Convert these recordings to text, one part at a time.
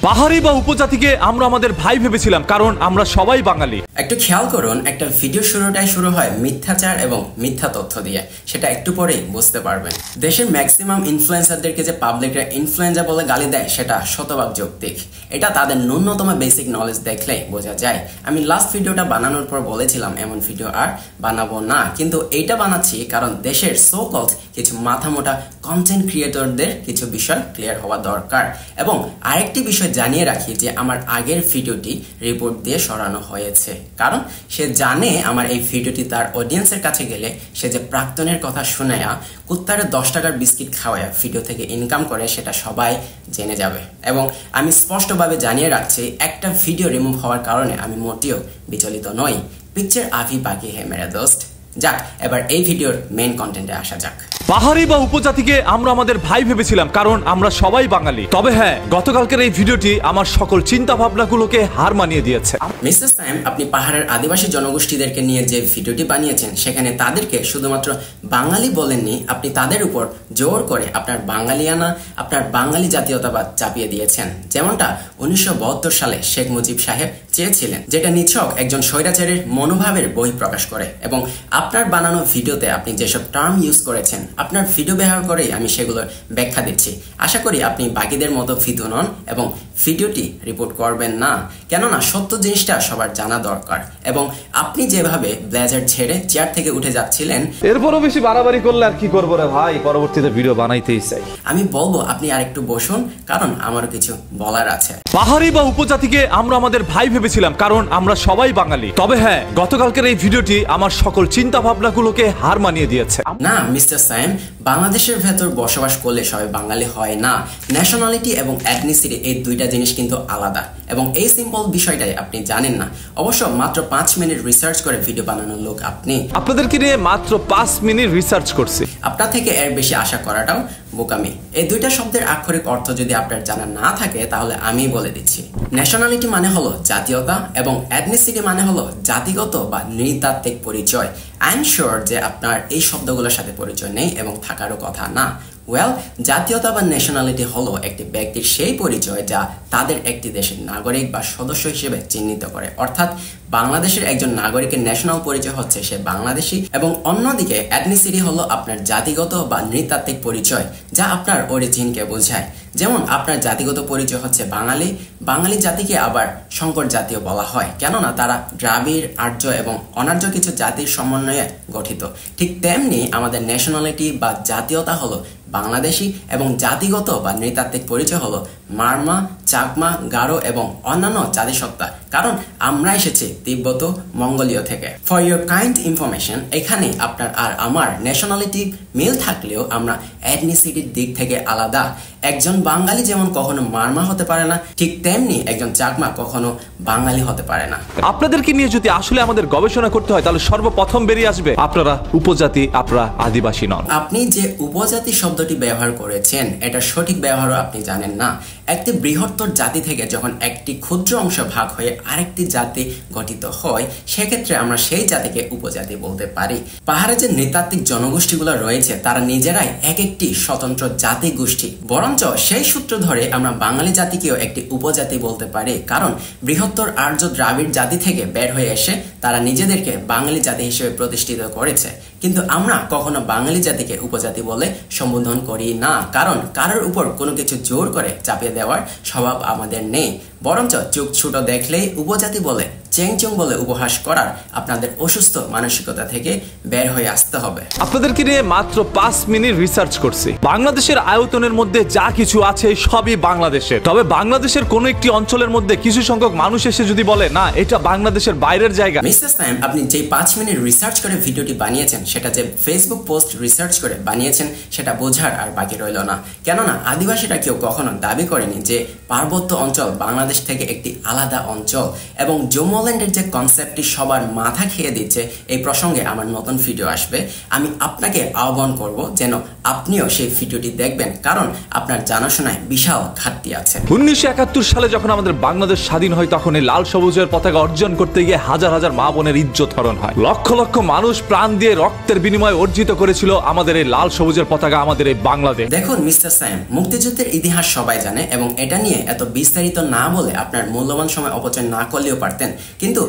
পাহাড়ি বা উপজাতিকে আমরা আমাদের ভাই ভেবেছিলাম, কারণ আমরা সবাই বাঙালি। একটু খেয়াল করুন, একটা ভিডিও শুরুটাই শুরু হয় মিথ্যাচার এবং মিথ্যা তথ্য দিয়ে। সেটা একটু পরেই বুঝতে পারবেন। দেশের ম্যাক্সিমাম ইনফ্লুয়েন্সারদেরকে যে পাবলিকরা ইনফ্লুয়েঞ্জা বলে গালি দেয়, সেটা শতভাগ যৌক্তিক। এটা তাদের ন্যূনতম বেসিক নলেজ দেখলেই বোঝা যায়। আমি লাস্ট ভিডিওটা বানানোর পর বলেছিলাম এমন ভিডিও আর বানাবো না, কিন্তু এইটা বানাচ্ছি কারণ দেশের সো কল্ড কিছু মাথামোটা কন্টেন্ট ক্রিয়েটরদের কিছু বিষয় ক্লিয়ার হওয়া দরকার। এবং আরেকটি বিষয় জানিয়ে রাখি যে আমার আগের ভিডিওটি রিপোর্ট দিয়ে সরানো হয়েছে, কারণ সে জানে আমার এই ভিডিওটি তার অডিয়েন্সের কাছে গেলে সে যে প্রাক্তনের কথা শুনেয়া কুত্তারে 10 টাকার বিস্কিট খাওয়ায়া ভিডিও থেকে ইনকাম করে সেটা সবাই জেনে যাবে। এবং আমি স্পষ্টভাবে জানিয়ে রাখছি, একটা ভিডিও রিমুভ হওয়ার কারণে আমি মোটেও বিচলিত নই। পিকচার আভি বাকি হে মেরা দোস্ত। যাক, এবার এই ভিডিওর মেইন কন্টেন্টে আসা যাক। পাহাড়ি বা উপজাতিকে আমরা আমাদের ভাই ভেবেছিলাম, কারণ আমরা সবাই বাঙালি। তবে হ্যাঁ, গতকালকের এই ভিডিওটি আমার সকল চিন্তা ভাবনাগুলোকে হার মানিয়ে দিয়েছে। মিস্টার সাইম, আপনি পাহাড়ের আদিবাসী জনগোষ্ঠীদেরকে নিয়ে যে ভিডিওটি বানিয়েছেন, সেখানে তাদেরকে শুধুমাত্র বাঙালি বলেননি, আপনি তাদের উপর জোর করে আপনার বাঙালিয়ানা, আপনার বাঙালি জাতীয়তাবাদ চাপিয়ে দিয়েছেন, যেমনটা 1972 সালে শেখ মুজিব সাহেব চেয়েছিলেন, যেটা নিছক একজন স্বৈরাচারের মনোভাবের বহিঃপ্রকাশ করে। এবং আপনার বানানো ভিডিওতে আপনি যেসব টার্ম ইউজ করেছেন, আপনার ভিডিও ব্যবহার করেই আমি সেগুলোর ব্যাখ্যা দিচ্ছি। আশা করি আপনি বাকিদের মতো ফিদু নন এবং ভিডিওটি রিপোর্ট করবেন না, কেননা সত্য জিনিসটা সবার জানা দরকার। এবং আপনি যেভাবে ব্লেজার ছেড়ে চেয়ার থেকে উঠে যাচ্ছিলেন, এরপরও বেশি বাড়াবাড়ি করলে আর কি করবো রে ভাই, পরবর্তীতে ভিডিও বানাইতেই চাই। আমি বলবো আপনি আরেকটু বসুন, কারণ আমারও কিছু বলার আছে। পাহাড়ি বা উপজাতিকে আমরা আমাদের ভাই ভেবেছিলাম, কারণ আমরা সবাই বাঙালি। তবে হ্যাঁ, গতকালকের এই ভিডিওটি আমার সকল চিন্তা ভাবনাগুলোকে হার মানিয়ে দিয়েছে। না মিস্টার সাইম, বাংলাদেশের ভেতর বসবাস করলে সবাই বাঙালি হয় না। ন্যাশনালিটি এবং এথনিসিটি এই দুইটা জিনিস কিন্তু আলাদা, এবং এই সিম্পল বিষয়টাই আপনি জানেন না। অবশ্য মাত্র 5 মিনিট রিসার্চ করে ভিডিও বানানোর লোক আপনি। আপনাদেরকে নিয়ে মাত্র 5 মিনিট রিসার্চ করছি। আপনার থেকে এর বেশি আশা করাটাও বোকামি। এই দুইটা শব্দের আক্ষরিক অর্থ যদি আপনার জানা না থাকে, তাহলে আমি বলে দিচ্ছি। ন্যাশনালিটি মানে হলো জাতীয়তা, এবং এথনিসিটি মানে হলো জাতিগত বা নৃতাত্ত্বিক পরিচয়। আই এম শিওর যে আপনার এই শব্দগুলোর সাথে পরিচয় নেই এবং থাকারও কথা না। ওয়েল, জাতীয়তা বা ন্যাশনালিটি হলো একটি ব্যক্তির সেই পরিচয় যা তাদের একটি দেশের নাগরিক বা সদস্য হিসেবে চিহ্নিত করে। অর্থাৎ বাংলাদেশের একজন নাগরিকের ন্যাশনাল পরিচয় হচ্ছে সে বাংলাদেশি, এবং অন্যদিকে এথনিসিটি হলো আপনার জাতিগত বা নৃতাত্ত্বিক পরিচয়, যা আপনার অরিজিনকে বোঝায়। যেমন আপনার জাতিগত পরিচয় হচ্ছে বাঙালি। বাঙালি জাতিকে আবার সংকর জাতীয় বলা হয়, কেননা তারা দ্রাবিড়, আর্য এবং অনার্য কিছু জাতির সমন্বয়ে গঠিত। ঠিক তেমনি আমাদের ন্যাশনালিটি বা জাতীয়তা হলো বাংলাদেশি, এবং জাতিগত বা নৃতাত্ত্বিক পরিচয় হলো মারমা, চাকমা, গারো এবং অন্যান্য জাতিসত্তা, কারণ আমরা এসেছি তিব্বত, মঙ্গোলীয় থেকে। ফর ইউর কাইন্ড ইনফরমেশন, এখানে আপনার আর আমার ন্যাশনালিটি মিল থাকলেও আমরা এথনিসিটির দিক থেকে আলাদা। একজন বাঙালি যেমন কখনো মারমা হতে পারে না, ঠিক তেমনি একজন চাকমা কখনো বাঙালি হতে পারে না। আপনাদেরকে নিয়ে যদি আসলে আমাদের গবেষণা করতে হয়, তাহলে সর্বপ্রথম বেরিয়ে আসবে আপনারা উপজাতি, আপনারা আদিবাসী নন। আপনি যে উপজাতি শব্দটি ব্যবহার করেছেন, এটার সঠিক ব্যবহারও আপনি জানেন না। একটি বৃহত্তর জাতি থেকে যখন একটি ক্ষুদ্র অংশ ভাগ হয়ে আরেকটি জাতি গঠিত হয়, সেক্ষেত্রে আমরা সেই জাতিকে উপজাতি বলতে পারি। পাহাড়ে যে নৃতাত্ত্বিক জনগোষ্ঠীগুলো রয়েছে, তারা নিজেরাই এক একটি স্বতন্ত্র জাতি গোষ্ঠী। বরঞ্চ সেই সূত্র ধরে আমরা বাঙালি জাতিকেও একটি উপজাতি বলতে পারি, কারণ বৃহত্তর আর্য দ্রাবিড় জাতি থেকে বের হয়ে এসে তারা নিজেদেরকে বাঙালি জাতি হিসেবে প্রতিষ্ঠিত করেছে। কিন্তু আমরা কখনো বাঙালি জাতিকে উপজাতি বলে সম্বোধন করি না, কারণ কারোর উপর কোনো কিছু জোর করে চাপিয়ে দেওয়ার স্বভাব আমাদের নেই। বরঞ্চ চোখ ছোট দেখলেই উপজাতি বলে, চেংচং বলে উপহাস করার আপনাদের অসুস্থ মানসিকতা থেকে বের হয়ে আসতে হবে। আপনাদেরকে নিয়ে মাত্র 5 মিনিট রিসার্চ করছি। বাংলাদেশের আয়তনের মধ্যে যা কিছু আছে সবই বাংলাদেশের। তবে বাংলাদেশের কোন একটি অঞ্চলের মধ্যে কিছু সংখ্যক মানুষ এসে যদি বলে না এটা বাংলাদেশের বাইরের জায়গা। মিস্টার সাইম, আপনি যে 5 মিনিট রিসার্চ করে ভিডিওটি বানিয়েছেন, সেটা যে ফেসবুক পোস্ট রিসার্চ করে বানিয়েছেন, সেটা বোঝার আর বাকি রইল না। কেননা আদিবাসীরা কেউ কখনো দাবি করেনি যে পার্বত্য অঞ্চল বাংলাদেশ থেকে একটি আলাদা অঞ্চল, এবং জম্মু নাগাল্যান্ডের যে কনসেপ্টটি সবার মাথা খেয়ে দিচ্ছে, এই প্রসঙ্গে আমার নতুন ভিডিও আসবে। আমি আপনাকে আহ্বান করব যেন আপনিও সেই ভিডিওটি দেখবেন, কারণ আপনার জানাশোনায় বিশাল ঘাটতি আছে। 1971 সালে যখন আমাদের বাংলাদেশ স্বাধীন হয়, তখন এই লাল সবুজের পতাকা অর্জন করতে গিয়ে হাজার হাজার মা বোনের ইজ্জত হরণ হয়। লক্ষ লক্ষ মানুষ প্রাণ দিয়ে রক্তের বিনিময়ে অর্জিত করেছিল আমাদের এই লাল সবুজের পতাকা, আমাদের এই বাংলাদেশ। দেখুন মিস্টার স্যাম, মুক্তিযুদ্ধের ইতিহাস সবাই জানে এবং এটা নিয়ে এত বিস্তারিত না বলে আপনার মূল্যবান সময় অপচয় না করলেও পারতেন, কিন্তু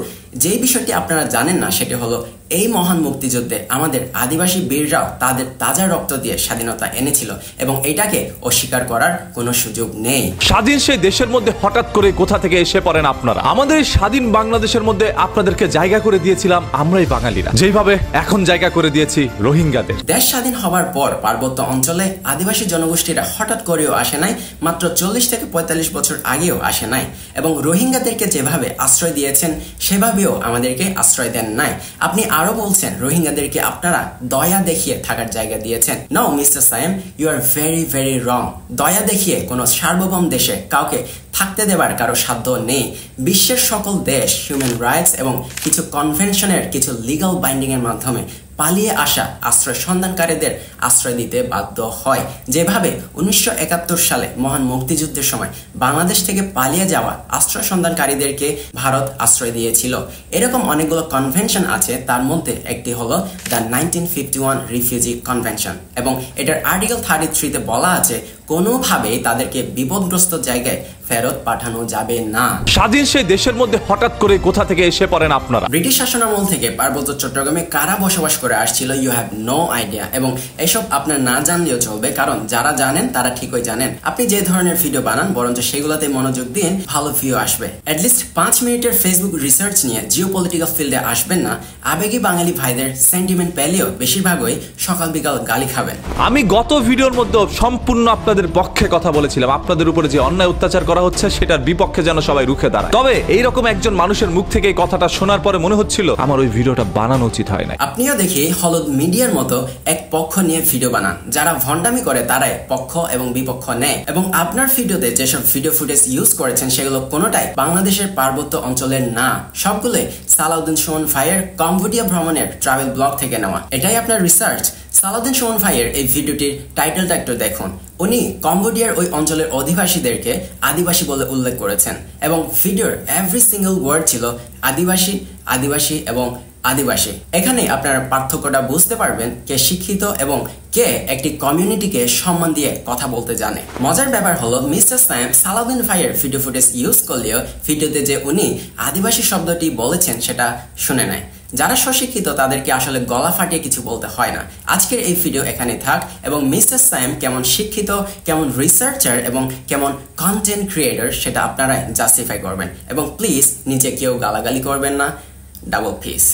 যেই বিষয়টি আপনারা জানেন না সেটি হলো এই মহান মুক্তিযুদ্ধে আমাদের আদিবাসী বীররাও তাদের তাজা রক্ত দিয়ে স্বাধীনতা এনেছিল এবং এটাকে অস্বীকার করার কোনো সুযোগ নেই। স্বাধীন সেই দেশের মধ্যে হঠাৎ করে কোথা থেকে এসে পড়েন আপনারা? আমাদের এই স্বাধীন বাংলাদেশের মধ্যে আপনাদেরকে জায়গা করে দিয়েছিলাম আমরাই বাঙালিরা, যেভাবে এখন জায়গা করে দিয়েছি রোহিঙ্গাদের। দেশ স্বাধীন হবার পর পার্বত্য অঞ্চলে আদিবাসী জনগোষ্ঠীরা হঠাৎ করেও আসে নাই, মাত্র 40 থেকে 45 বছর আগেও আসে নাই, এবং রোহিঙ্গাদেরকে যেভাবে আশ্রয় দিয়েছেন সেভাবেও আমাদেরকে আশ্রয় দেন নাই। আপনি আরো বলছেন রোহিঙ্গাদেরকে আপনারা দয়া দেখিয়ে থাকার জায়গা দিয়েছেন। No mister Sayem, you are very very wrong. দয়া দেখিয়ে কোনো সার্বভৌম দেশে কাউকে থাকতে দেবার কারো সাধ্য নেই। বিশ্বের সকল দেশ হিউম্যান রাইটস এবং কিছু কনভেনশনের কিছু লিগাল বাইন্ডিং এর মাধ্যমে পালিয়ে আসা আশ্রয় সন্ধানকারীদের আশ্রয় দিতে বাধ্য হয়। যেভাবে 1971 সালে মহান মুক্তিযুদ্ধের সময় বাংলাদেশ থেকে পালিয়ে যাওয়া আশ্রয় সন্ধানকারীদেরকে ভারত আশ্রয় দিয়েছিল, এরকম অনেকগুলো কনভেনশন আছে। তার মধ্যে একটি হলো দ্য 1951 রিফিউজি কনভেনশন, এবং এটার আর্টিকেল 33-তে বলা আছে কোনোভাবেই তাদেরকে বিপদগ্রস্ত জায়গায় ফেরত পাঠানো যাবে না। স্বাধীন সেই দেশের মধ্যে হঠাৎ করে কোথা থেকে এসে পড়েন আপনারা? ব্রিটিশ শাসনামল থেকে পার্বত্য চট্টগ্রামে কারা বসবাস করে আসছিল, ইউ হ্যাভ নো আইডিয়া, এবং এসব আপনার না জানলেও চলবে, কারণ যারা জানেন তারা ঠিকই জানেন। আপনি যে ধরনের ভিডিও বানান বরঞ্চ সেগুলোতে মনোযোগ দিন, ভালো ভিউ আসবে। অ্যাটলিস্ট 5 মিনিটের ফেসবুক রিসার্চ নিয়ে জিওপলিটিক্যাল ফিল্ডে আসবেন না। আবেগী বাঙালি ভাইদের সেন্টিমেন্ট পেলেও বেশিরভাগই সকাল বিকাল গালি খাবেন। আমি গত ভিডিওর মধ্যে সম্পূর্ণ আপনাদের পক্ষে কথা বলেছিলাম, আপনাদের উপরে যে অন্যায় অত্যাচার করা হচ্ছে সেটার বিপক্ষে যেন সবাই রুখে দাঁড়ায়। তবে এইরকম একজন মানুষের মুখ থেকে এই কথাটা শোনার পরে মনে হচ্ছিল আমার ওই ভিডিওটা বানানো উচিত হয় না। আপনিও দেখি হলুদ মিডিয়ার মতো এক পক্ষ নিয়ে ভিডিও বানান, যারা ভণ্ডামি করে তারাই পক্ষ এবং বিপক্ষ নেয়, এবং আপনার ভিডিওতে যেসব ভিডিও ফুটেজ ইউজ করেছেন সেগুলো কোনোটাই বাংলাদেশের পার্বত্য অঞ্চলের না, সবগুলোই সালাউদ্দিন সুমন ভাইয়ের কম্বোডিয়া ভ্রমণের ট্রাভেল ব্লগ থেকে নেওয়া। এটাই আপনার রিসার্চ? সালাউদ্দিন সুমন ভাইয়ের এই ভিডিওটির টাইটেলটা একটু দেখুন। উনি কম্বোডিয়ার ওই অঞ্চলের অধিবাসীদেরকে আদিবাসী বলে উল্লেখ করেছেন, এবং ভিডিওর এভরি সিঙ্গেল ওয়ার্ড ছিল আদিবাসী, আদিবাসী এবং আদিবাসী। এখানে আপনারা পার্থক্যটা বুঝতে পারবেন কে শিক্ষিত এবং কে একটি কমিউনিটিকে সম্মান দিয়ে কথা বলতে জানে। মজার ব্যাপার হলো মিস্টার সায়েম সালাউদ্দিন ভাইয়ের ভিডিও ফুটেজ ইউজ করলেও ভিডিওতে যে উনি আদিবাসী শব্দটি বলেছেন সেটা শুনে নেয়। যারা স্বশিক্ষিত তাদেরকে আসলে গলা ফাটিয়ে কিছু বলতে হয় না। আজকের এই ভিডিও এখানে থাক, এবং মিস্টার সায়েম কেমন শিক্ষিত, কেমন রিসার্চার এবং কেমন কন্টেন্ট ক্রিয়েটর সেটা আপনারা জাস্টিফাই করবেন, এবং প্লিজ নিচে কেউ গালাগালি করবেন না। Double piece.